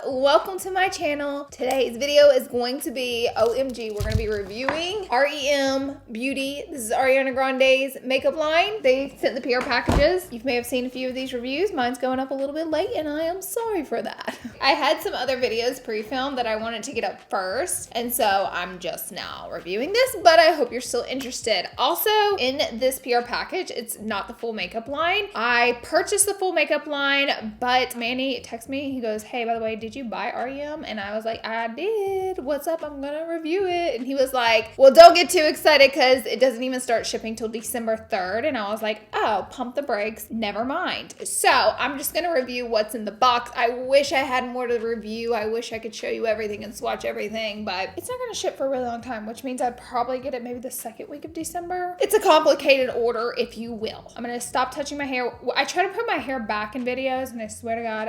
welcome to my channel. Today's video is going to be OMG. We're going to be reviewing R.E.m. Beauty. This is Ariana Grande's makeup line. They sent the PR packages. You may have seen a few of these reviews. Mine's going up a little bit late and I am sorry for that. I had some other videos pre-filmed that I wanted to get up first, and so I'm just now reviewing this, but I hope you're still interested. Also, in this PR package, it's not the full makeup line. I purchased the full makeup line, but Manny texted me. He goes, hey, by the way, did you buy R.E.m? And I was like, I did. What's up? I'm gonna review it. And he was like, well, don't get too excited because it doesn't even start shipping till December 3rd. And I was like, oh, pump the brakes. Never mind. So I'm just gonna review what's in the box. I wish I had more to review. I wish I could show you everything and swatch everything, but it's not gonna ship for a really long time, which means I'd probably get it maybe the second week of December. It's a complicated order, if you will. I'm gonna stop touching my hair. I try to put my hair back in videos, and I swear to God,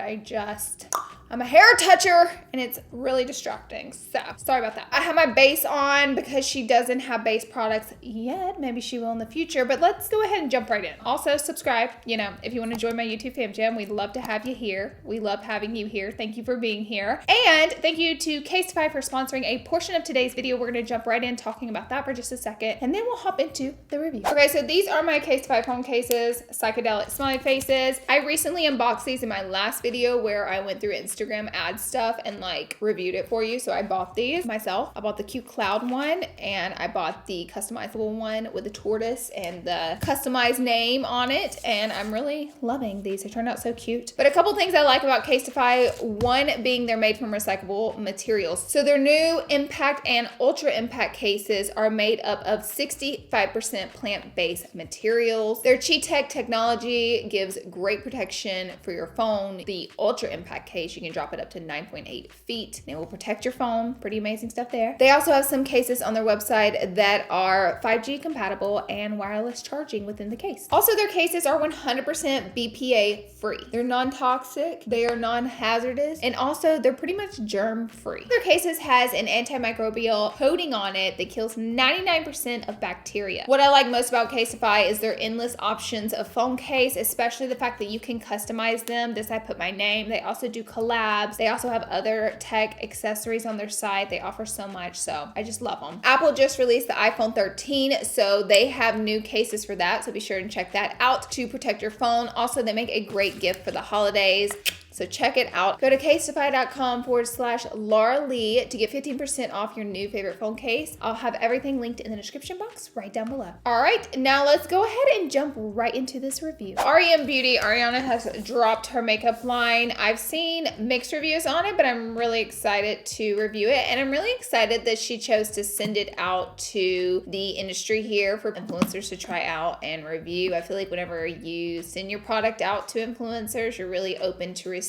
I'm a hair toucher and it's really distracting. So sorry about that. I have my base on because she doesn't have base products yet. Maybe she will in the future, but let's go ahead and jump right in. Also subscribe, if you want to join my YouTube fam jam, we'd love to have you here. We love having you here. Thank you for being here. And thank you to Casetify for sponsoring a portion of today's video. We're going to jump right in talking about that for just a second, and then we'll hop into the review. Okay, so these are my Casetify phone cases, psychedelic smiley faces. I recently unboxed these in my last video where I went through Instagram ad stuff and reviewed it for you. So I bought these myself. I bought the cute cloud one, and I bought the customizable one with the tortoise and the customized name on it, and I'm really loving these. They turned out so cute. But a couple things I like about Casetify, one being they're made from recyclable materials. So their new impact and ultra impact cases are made up of 65% plant-based materials. Their Chi-Tech technology gives great protection for your phone. The ultra impact case, you can drop it up to 9.8 feet and it will protect your phone. Pretty amazing stuff there. They also have some cases on their website that are 5G compatible and wireless charging within the case. Also, their cases are 100% BPA free. They're non-toxic, they are non-hazardous, and also they're pretty much germ free. Their cases has an antimicrobial coating on it that kills 99% of bacteria. What I like most about Casetify is their endless options of phone case, especially the fact that you can customize them. This I put my name. They also do collabs. They also have other tech accessories on their site. They offer so much, so I just love them. Apple just released the iPhone 13, so they have new cases for that, so be sure to check that out to protect your phone. Also, they make a great gift for the holidays, so check it out. Go to casetify.com/Laura Lee to get 15% off your new favorite phone case. I'll have everything linked in the description box right down below. All right, now let's go ahead and jump right into this review. R.E.m. Beauty, Ariana has dropped her makeup line. I've seen mixed reviews on it, but I'm really excited to review it. And I'm really excited that she chose to send it out to the industry here for influencers to try out and review. I feel like whenever you send your product out to influencers, you're really open to receiving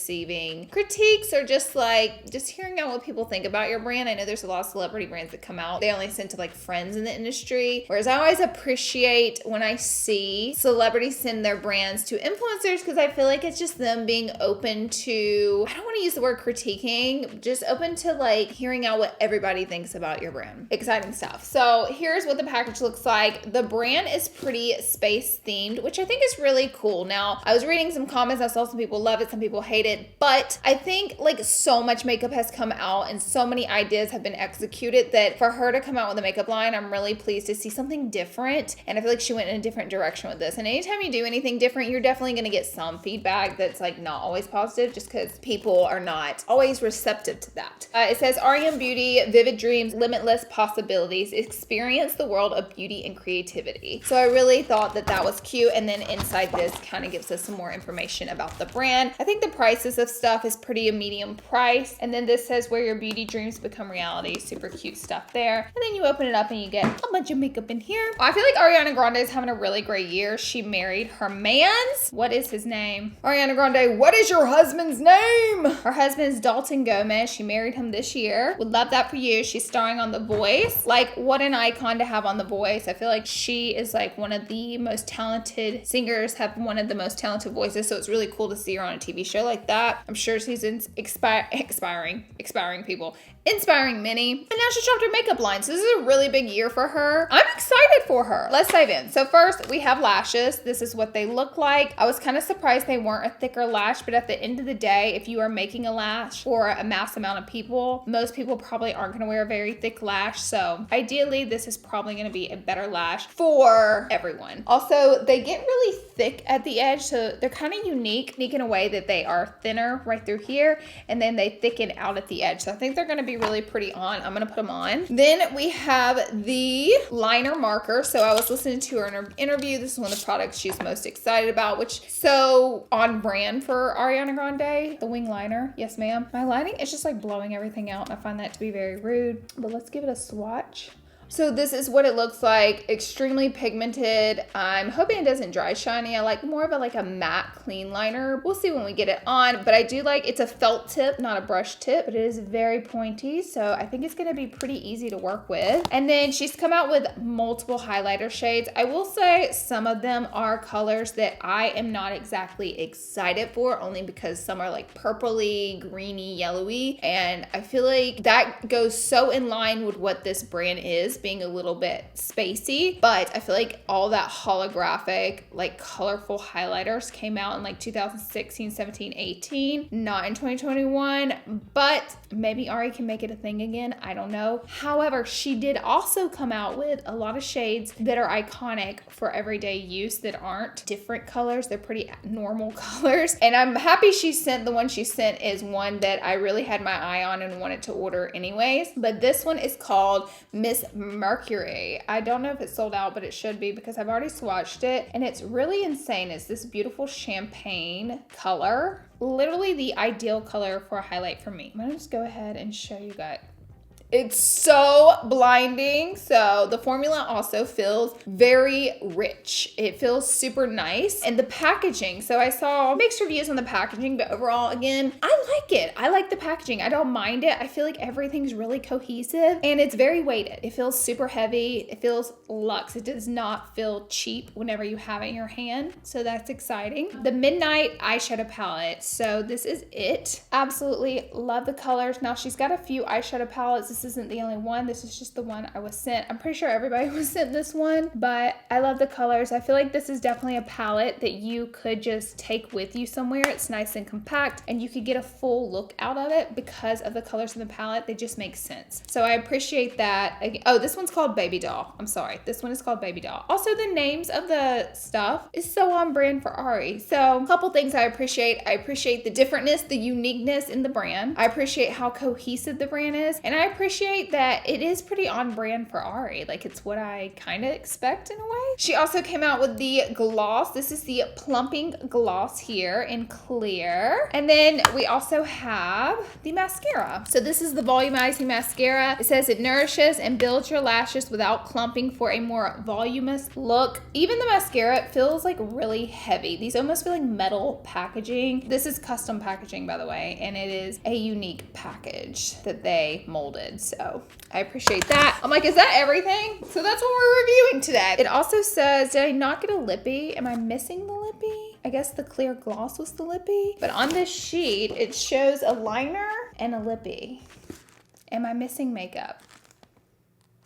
critiques or just hearing out what people think about your brand. I know there's a lot of celebrity brands that come out, they only send to friends in the industry, whereas I always appreciate when I see celebrities send their brands to influencers, because I feel like it's just them being open to, I don't want to use the word critiquing, just open to hearing out what everybody thinks about your brand. Exciting stuff. So here's what the package looks like. The brand is pretty space themed, which I think is really cool. Now, I was reading some comments. I saw some people love it, some people hate it, but I think so much makeup has come out and so many ideas have been executed that for her to come out with a makeup line, I'm really pleased to see something different. And I feel like she went in a different direction with this. And anytime you do anything different, you're definitely going to get some feedback that's not always positive, just because people are not always receptive to that. It says R.E.M. Beauty, vivid dreams, limitless possibilities, experience the world of beauty and creativity. So I really thought that was cute. And then inside this kind of gives us some more information about the brand. I think the prices of stuff is pretty a medium price. And then this says where your beauty dreams become reality. Super cute stuff there. And then you open it up and you get a bunch of makeup in here. I feel like Ariana Grande is having a really great year. She married her man's, what is his name? Ariana Grande, what is your husband's name? Her husband's Dalton Gomez. She married him this year. Would love that for you. She's starring on The Voice. What an icon to have on The Voice. I feel like she is one of the most talented singers, have one of the most talented voices. So it's really cool to see her on a TV show like like that. I'm sure she's inspiring many. And now she's dropped her makeup line. So this is a really big year for her. I'm excited for her. Let's dive in. So first we have lashes. This is what they look like. I was kind of surprised they weren't a thicker lash, but at the end of the day, if you are making a lash for a mass amount of people, most people probably aren't going to wear a very thick lash. So ideally, this is probably going to be a better lash for everyone. Also, they get really thick at the edge. So they're kind of unique in a way that they are thinner right through here, and then they thicken out at the edge. So I think they're going to be really pretty on. I'm gonna put them on. Then we have the liner marker. So I was listening to her interview. This is one of the products she's most excited about, which so on brand for Ariana Grande, the wing liner. Yes, ma'am. My lighting is just like blowing everything out, and I find that to be very rude, but let's give it a swatch. So this is what it looks like. Extremely pigmented. I'm hoping it doesn't dry shiny. I like more of a matte clean liner. We'll see when we get it on, but I do like, it's a felt tip, not a brush tip, but it is very pointy. So I think it's gonna be pretty easy to work with. And then she's come out with multiple highlighter shades. I will say some of them are colors that I am not exactly excited for, only because some are like purpley, greeny, yellowy. And I feel like that goes so in line with what this brand is, being a little bit spacey, but I feel like all that holographic, like colorful highlighters came out in like 2016, 17, 18, not in 2021, but maybe Ari can make it a thing again. I don't know. However, she did also come out with a lot of shades that are iconic for everyday use that aren't different colors. They're pretty normal colors. And I'm happy she sent, the one she sent is one that I really had my eye on and wanted to order anyways. But this one is called Miss Mercury. I don't know if it's sold out, but it should be because I've already swatched it, and it's really insane. It's this beautiful champagne color, literally the ideal color for a highlight for me. I'm gonna just go ahead and show you guys. It's so blinding. So the formula also feels very rich. It feels super nice. And the packaging, so I saw mixed reviews on the packaging, but overall, again, I like it. I like the packaging. I don't mind it. I feel like everything's really cohesive, and it's very weighted. It feels super heavy. It feels luxe. It does not feel cheap whenever you have it in your hand. So that's exciting. The Midnight eyeshadow palette. So this is it. Absolutely love the colors. Now she's got a few eyeshadow palettes. This isn't the only one. This is just the one I was sent. I'm pretty sure everybody was sent this one, but I love the colors. I feel like this is definitely a palette that you could just take with you somewhere. It's nice and compact, and you could get a full look out of it because of the colors in the palette. They just make sense. So I appreciate that. Oh, this one's called Baby Doll. I'm sorry. This one is called Baby Doll. Also, the names of the stuff is so on brand for Ari. So a couple things I appreciate. I appreciate the differentness, the uniqueness in the brand. I appreciate how cohesive the brand is, and I appreciate that it is pretty on brand for Ari. Like, it's what I kind of expect in a way. She also came out with the gloss. This is the plumping gloss here in clear. And then we also have the mascara. So this is the volumizing mascara. It says it nourishes and builds your lashes without clumping for a more voluminous look. Even the mascara feels like really heavy. These almost feel like metal packaging. This is custom packaging, by the way, and it is a unique package that they molded. So I appreciate that. I'm like, is that everything? So that's what we're reviewing today. It also says, did I not get a lippy? Am I missing the lippy? I guess the clear gloss was the lippy. But on this sheet, it shows a liner and a lippy. Am I missing makeup?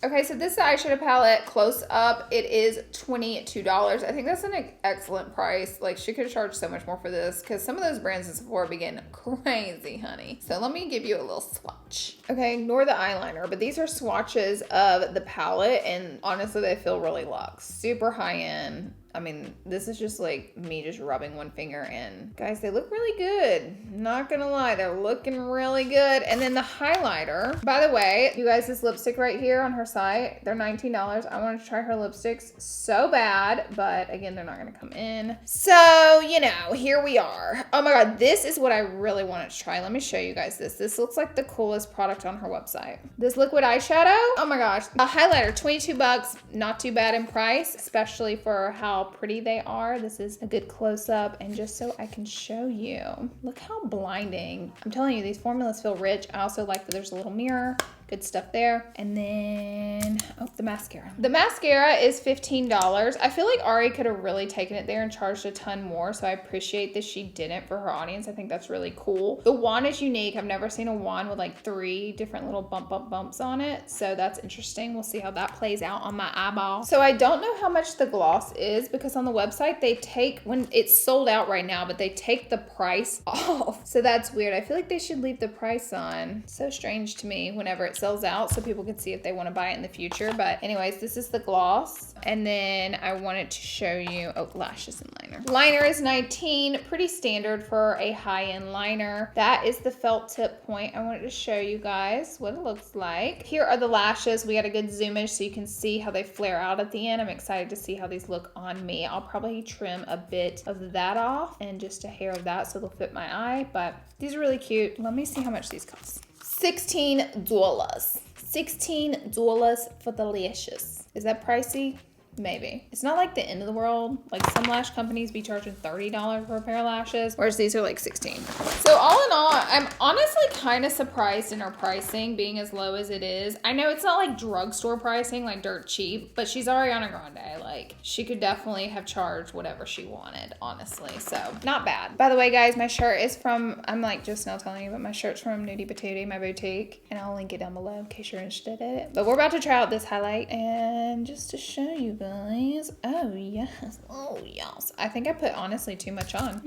Okay, so this eyeshadow palette, close up, it is $22. I think that's an excellent price. Like, she could charge so much more for this because some of those brands in Sephora be getting crazy, honey. So let me give you a little swatch. Okay, ignore the eyeliner, but these are swatches of the palette, and honestly, they feel really luxe. Super high end. I mean, this is just like me just rubbing one finger in. Guys, they look really good. Not gonna lie, they're looking really good. And then the highlighter, by the way, you guys, this lipstick right here on her site, they're $19. I wanted to try her lipsticks so bad, but again, they're not gonna come in. So, you know, here we are. Oh my God, this is what I really wanted to try. Let me show you guys this. This looks like the coolest product on her website. This liquid eyeshadow, oh my gosh. A highlighter, 22 bucks, not too bad in price, especially for how pretty they are. This is a good close-up, and just so I can show you, look how blinding. I'm telling you, these formulas feel rich. I also like that there's a little mirror Good stuff there. And then, oh, the mascara. The mascara is $15. I feel like Ari could have really taken it there and charged a ton more, so I appreciate that she didn't for her audience. I think that's really cool. The wand is unique. I've never seen a wand with like 3 different little bumps on it, so that's interesting. We'll see how that plays out on my eyeball. So I don't know how much the gloss is because on the website they take, when it's sold out right now, but they take the price off. So that's weird. I feel like they should leave the price on. So strange to me whenever it sells out so people can see if they want to buy it in the future. But anyways, this is the gloss. And then I wanted to show you, oh, lashes and liner. Liner is $19, pretty standard for a high-end liner. That is the felt tip point. I wanted to show you guys what it looks like. Here are the lashes. We got a good zoomage so you can see how they flare out at the end. I'm excited to see how these look on me. I'll probably trim a bit of that off and just a hair of that so they'll fit my eye, but these are really cute. Let me see how much these cost. $16. $16 for the lashes. Is that pricey? Maybe. It's not like the end of the world. Like some lash companies be charging $30 for a pair of lashes, whereas these are like $16. So all in all, I'm honestly kind of surprised in her pricing being as low as it is. I know it's not like drugstore pricing, like dirt cheap, but she's Ariana Grande. Like she could definitely have charged whatever she wanted, honestly. So not bad. By the way, guys, my shirt is from, I'm like just now telling you, but my shirt's from Nudie Patootie, my boutique, and I'll link it down below in case you're interested in it. But we're about to try out this highlight, and just to show you guys, oh yes, I think I put honestly too much on.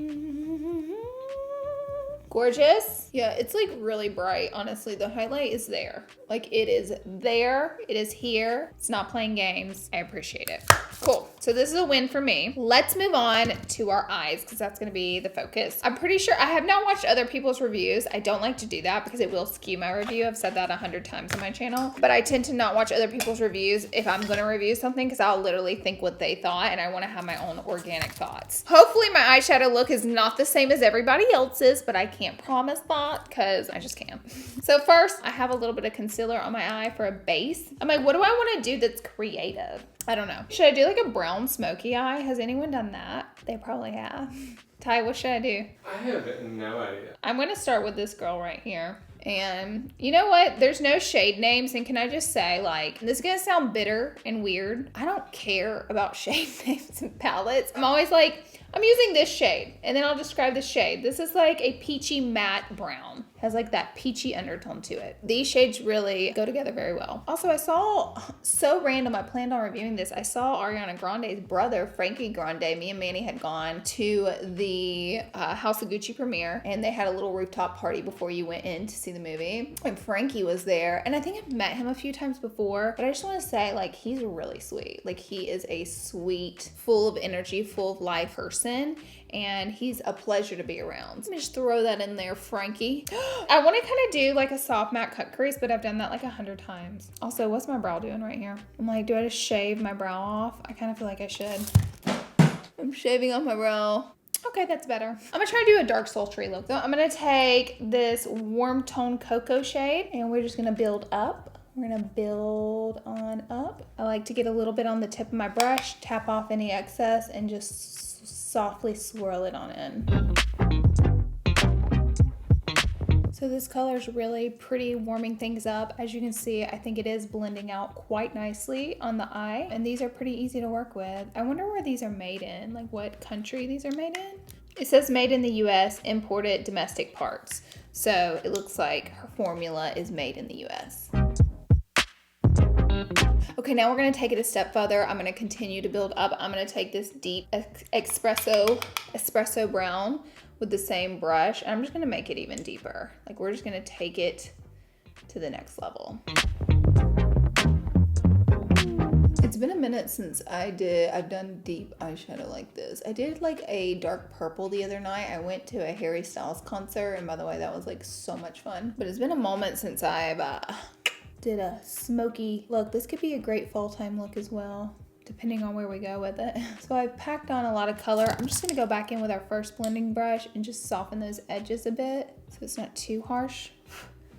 Gorgeous. Yeah, it's like really bright. Honestly, the highlight is there. Like it is there. It is here. It's not playing games. I appreciate it. Cool. So this is a win for me. Let's move on to our eyes because that's going to be the focus. I'm pretty sure I have not watched other people's reviews. I don't like to do that because it will skew my review. I've said that 100 times on my channel, but I tend to not watch other people's reviews if I'm going to review something because I'll literally think what they thought and I want to have my own organic thoughts. Hopefully my eyeshadow look is not the same as everybody else's, but I can't promise that because I just can't. So first, I have a little bit of concealer on my eye for a base. I'm like, what do I want to do that's creative? I don't know. Should I do like a brown smoky eye? Has anyone done that? They probably have. Ty, what should I do? I have no idea. I'm going to start with this girl right here. And you know what? There's no shade names. And can I just say, like, this is going to sound bitter and weird. I don't care about shade names and palettes. I'm always like, I'm using this shade. And then I'll describe the shade. This is like a peachy matte brown. Has like that peachy undertone to it. These shades really go together very well. Also, I saw, so random, I planned on reviewing this. I saw Ariana Grande's brother, Frankie Grande. Me and Manny had gone to the House of Gucci premiere, and they had a little rooftop party before you went in to see the movie. And Frankie was there, and I think I've met him a few times before, but I just want to say, like, he's really sweet. Like, he is a sweet, full of energy, full of life person, and he's a pleasure to be around. Let me just throw that in there, Frankie. I want to kind of do like a soft matte cut crease, but I've done that like 100 times. Also, what's my brow doing right here? I'm like, do I just shave my brow off? I kind of feel like I should. I'm shaving off my brow. Okay, that's better. I'm gonna try to do a dark sultry look though. I'm gonna take this warm tone cocoa shade and we're just gonna build up. We're gonna build on up. I like to get a little bit on the tip of my brush, tap off any excess, and just softly swirl it on in. So this color is really pretty, warming things up. As you can see, I think it is blending out quite nicely on the eye, and these are pretty easy to work with. I wonder where these are made in, like what country these are made in. It says made in the US, imported domestic parts. So it looks like her formula is made in the US. Okay, now we're gonna take it a step further. I'm gonna continue to build up. I'm gonna take this deep espresso brown with the same brush, and I'm just gonna make it even deeper. Like, we're just gonna take it to the next level. It's been a minute since I've done deep eyeshadow like this. I did like a dark purple the other night. I went to a Harry Styles concert, and by the way, that was like so much fun. But it's been a moment since I've did a smoky look. This could be a great fall time look as well, depending on where we go with it. So I've packed on a lot of color. I'm just gonna go back in with our first blending brush and just soften those edges a bit so it's not too harsh.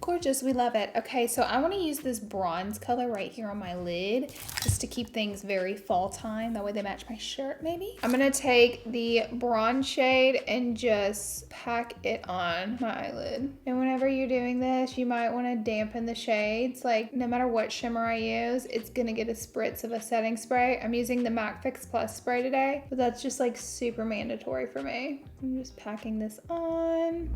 Gorgeous, we love it. Okay, so I wanna use this bronze color right here on my lid just to keep things very fall time. That way they match my shirt maybe. I'm gonna take the bronze shade and just pack it on my eyelid. And whenever you're doing this, you might wanna dampen the shades. Like no matter what shimmer I use, it's gonna get a spritz of a setting spray. I'm using the MAC Fix Plus spray today, but that's just like super mandatory for me. I'm just packing this on.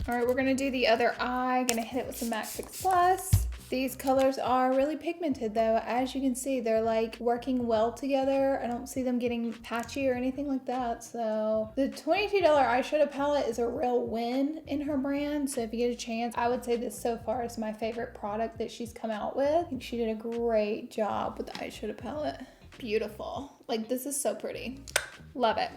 All right, we're gonna do the other eye. Gonna hit it with some MAC Fix Plus. These colors are really pigmented though. As you can see, they're like working well together. I don't see them getting patchy or anything like that. So the $22 eyeshadow palette is a real win in her brand. So if you get a chance, I would say this so far is my favorite product that she's come out with. I think she did a great job with the eyeshadow palette. Beautiful. Like this is so pretty. Love it.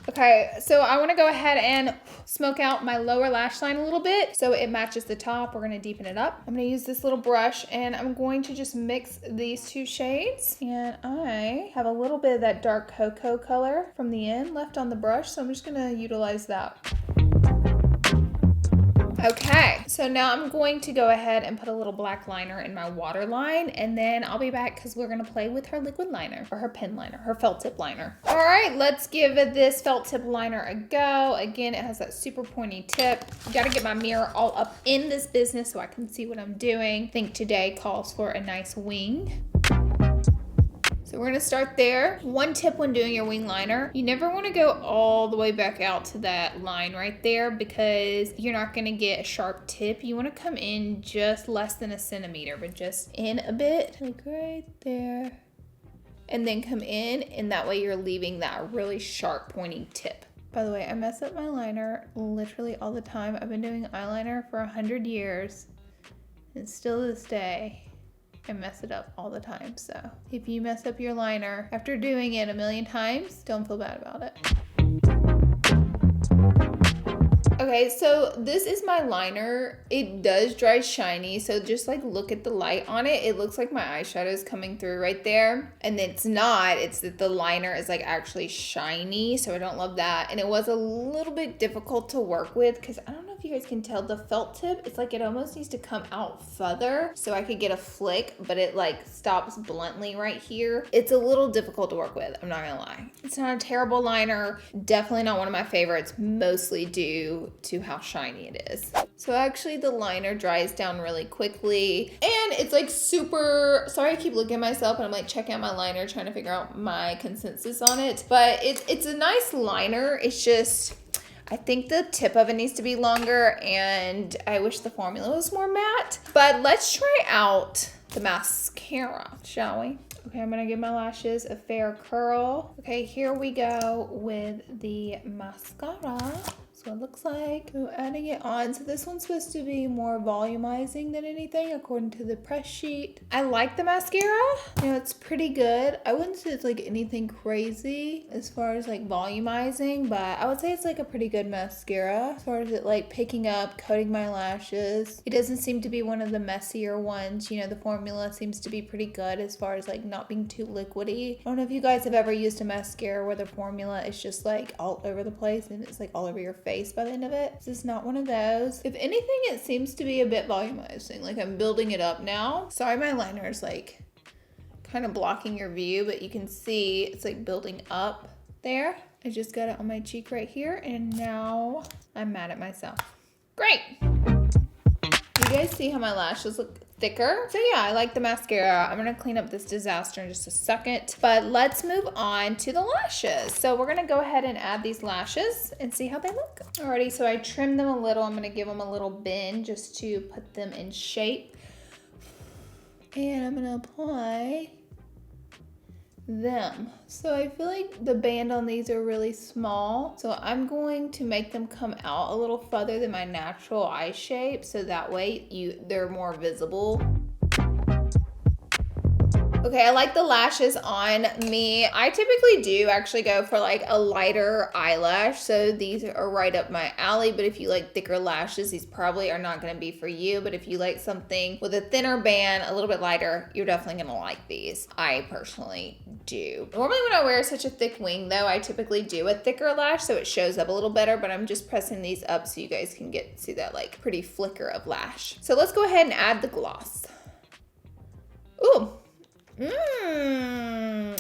Okay, so I want to go ahead and smoke out my lower lash line a little bit so it matches the top. We're going to deepen it up. I'm going to use this little brush and I'm going to just mix these two shades. And I have a little bit of that dark cocoa color from the end left on the brush, so I'm just going to utilize that. Okay, so now I'm going to go ahead and put a little black liner in my waterline, and then I'll be back because we're gonna play with her liquid liner, or her pen liner, her felt tip liner. All right, let's give this felt tip liner a go. Again, it has that super pointy tip. Gotta get my mirror all up in this business so I can see what I'm doing. I think today calls for a nice wing. So we're gonna start there. One tip when doing your wing liner, you never wanna go all the way back out to that line right there because you're not gonna get a sharp tip. You wanna come in just less than a centimeter, but just in a bit, like right there. And then come in, and that way you're leaving that really sharp pointing tip. By the way, I mess up my liner literally all the time. I've been doing eyeliner for 100 years, and still to this day, I mess it up all the time. So if you mess up your liner after doing it a million times, don't feel bad about it. Okay, so this is my liner. It does dry shiny, so just like look at the light on it. It looks like my eyeshadow is coming through right there, and it's not. It's that the liner is like actually shiny, so I don't love that. And it was a little bit difficult to work with because I don't know if you guys can tell the felt tip. It's like it almost needs to come out further so I could get a flick, but it like stops bluntly right here. It's a little difficult to work with, I'm not gonna lie. It's not a terrible liner. Definitely not one of my favorites, mostly due to how shiny it is. So actually the liner dries down really quickly, and it's like super, sorry I keep looking at myself and I'm like checking out my liner trying to figure out my consensus on it, but it's a nice liner. It's just, I think the tip of it needs to be longer, and I wish the formula was more matte. But let's try out the mascara, shall we? Okay, I'm gonna give my lashes a fair curl. Okay, here we go with the mascara. That's what it looks like. So adding it on. So this one's supposed to be more volumizing than anything according to the press sheet. I like the mascara. You know, it's pretty good. I wouldn't say it's like anything crazy as far as like volumizing, but I would say it's like a pretty good mascara as far as it like picking up, coating my lashes. It doesn't seem to be one of the messier ones. You know, the formula seems to be pretty good as far as like not being too liquidy. I don't know if you guys have ever used a mascara where the formula is just like all over the place and it's like all over your face by the end of it. This is not one of those. If anything, it seems to be a bit volumizing. Like I'm building it up now. Sorry, my liner is like kind of blocking your view, but you can see it's like building up there. I just got it on my cheek right here, and now I'm mad at myself. Great. You guys see how my lashes look thicker? So yeah, I like the mascara. I'm gonna clean up this disaster in just a second, but let's move on to the lashes. So we're gonna go ahead and add these lashes and see how they look. Alrighty, so I trimmed them a little. I'm gonna give them a little bend just to put them in shape. And I'm gonna apply them. So I feel like the band on these are really small, so I'm going to make them come out a little further than my natural eye shape, so that way they're more visible. Okay, I like the lashes on me. I typically do actually go for like a lighter eyelash, so these are right up my alley, but if you like thicker lashes, these probably are not gonna be for you, but if you like something with a thinner band, a little bit lighter, you're definitely gonna like these. I personally do. Normally when I wear such a thick wing though, I typically do a thicker lash so it shows up a little better, but I'm just pressing these up so you guys can see that like pretty flicker of lash. So let's go ahead and add the gloss. Ooh.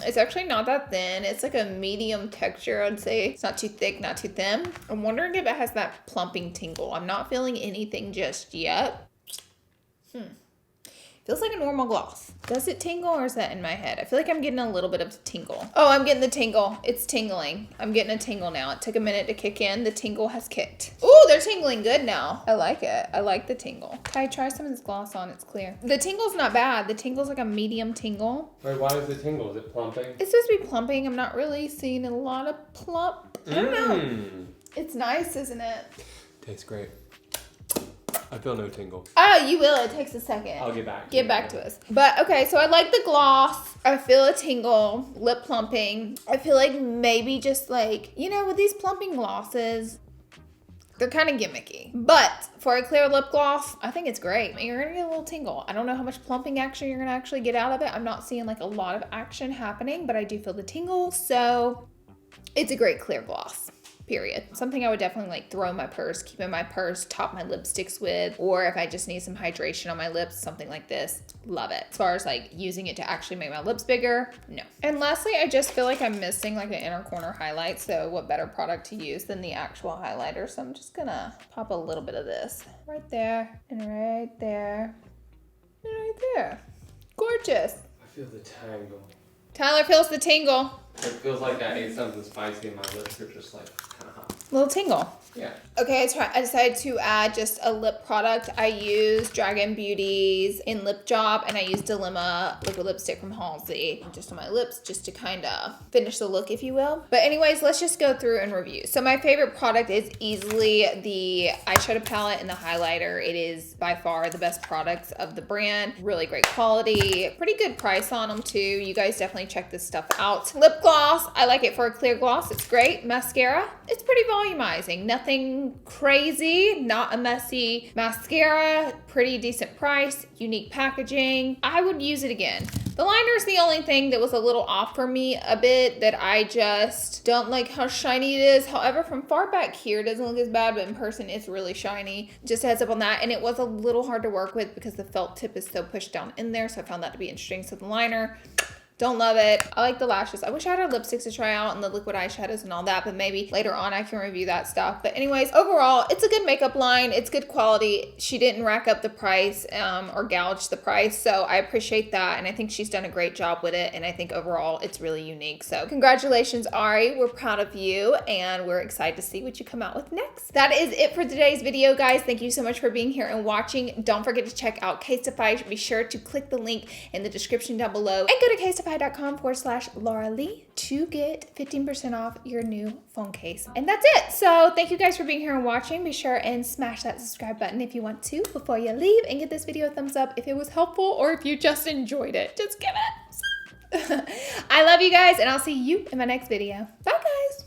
It's actually not that thin. It's like a medium texture, I'd say. It's not too thick, not too thin. I'm wondering if it has that plumping tingle. I'm not feeling anything just yet. Feels like a normal gloss. Does it tingle or is that in my head? I feel like I'm getting a little bit of tingle. Oh, I'm getting the tingle. It's tingling. I'm getting a tingle now. It took a minute to kick in. The tingle has kicked. Ooh, they're tingling good now. I like it. I like the tingle. Kai, try some of this gloss on. It's clear. The tingle's not bad. The tingle's like a medium tingle. Wait, why is it tingle? Is it plumping? It's supposed to be plumping. I'm not really seeing a lot of plump. I don't know. It's nice, isn't it? Tastes great. I feel no tingle. Oh, you will. It takes a second. I'll get back. Get back to us. But okay, so I like the gloss. I feel a tingle, lip plumping. I feel like maybe just like, you know, with these plumping glosses, they're kind of gimmicky. But for a clear lip gloss, I think it's great. You're gonna get a little tingle. I don't know how much plumping action you're gonna actually get out of it. I'm not seeing like a lot of action happening, but I do feel the tingle. So it's a great clear gloss. Period. Something I would definitely like throw in my purse, keep in my purse, top my lipsticks with, or if I just need some hydration on my lips, something like this, love it. As far as like using it to actually make my lips bigger, no. And lastly, I just feel like I'm missing like the inner corner highlight, so what better product to use than the actual highlighter? So I'm just gonna pop a little bit of this right there, and right there, and right there. Gorgeous. I feel the tangle. Tyler feels the tingle. It feels like I ate something spicy and my lips are just like kind of hot. Little tingle. Yeah. Okay, I decided to add just a lip product. I used Dragon Beauty's in Lip Job, and I used Dilemma liquid lipstick from Halsey just on my lips, just to kind of finish the look, if you will. But anyways, let's just go through and review. So my favorite product is easily the eyeshadow palette and the highlighter. It is by far the best products of the brand. Really great quality, pretty good price on them too. You guys definitely check this stuff out. Lip gloss, I like it for a clear gloss. It's great. Mascara, it's pretty volumizing. Nothing crazy, not a messy mascara, pretty decent price, unique packaging. I would use it again. The liner is the only thing that was a little off for me a bit, that I just don't like how shiny it is. However, from far back here, it doesn't look as bad, but in person, it's really shiny. Just a heads up on that. And it was a little hard to work with because the felt tip is so pushed down in there. So I found that to be interesting. So the liner, don't love it. I like the lashes. I wish I had our lipsticks to try out and the liquid eyeshadows and all that, but maybe later on I can review that stuff. But anyways, overall, it's a good makeup line. It's good quality. She didn't rack up the price or gouge the price, so I appreciate that. And I think she's done a great job with it. And I think overall, it's really unique. So congratulations, Ari. We're proud of you, and we're excited to see what you come out with next. That is it for today's video, guys. Thank you so much for being here and watching. Don't forget to check out Casetify. Be sure to click the link in the description down below and go to casetify.com/Laura Lee to get 15% off your new phone case. And that's it. So thank you guys for being here and watching. Be sure and smash that subscribe button if you want to before you leave, and give this video a thumbs up if it was helpful or if you just enjoyed it. Just give it. I love you guys, and I'll see you in my next video. Bye, guys.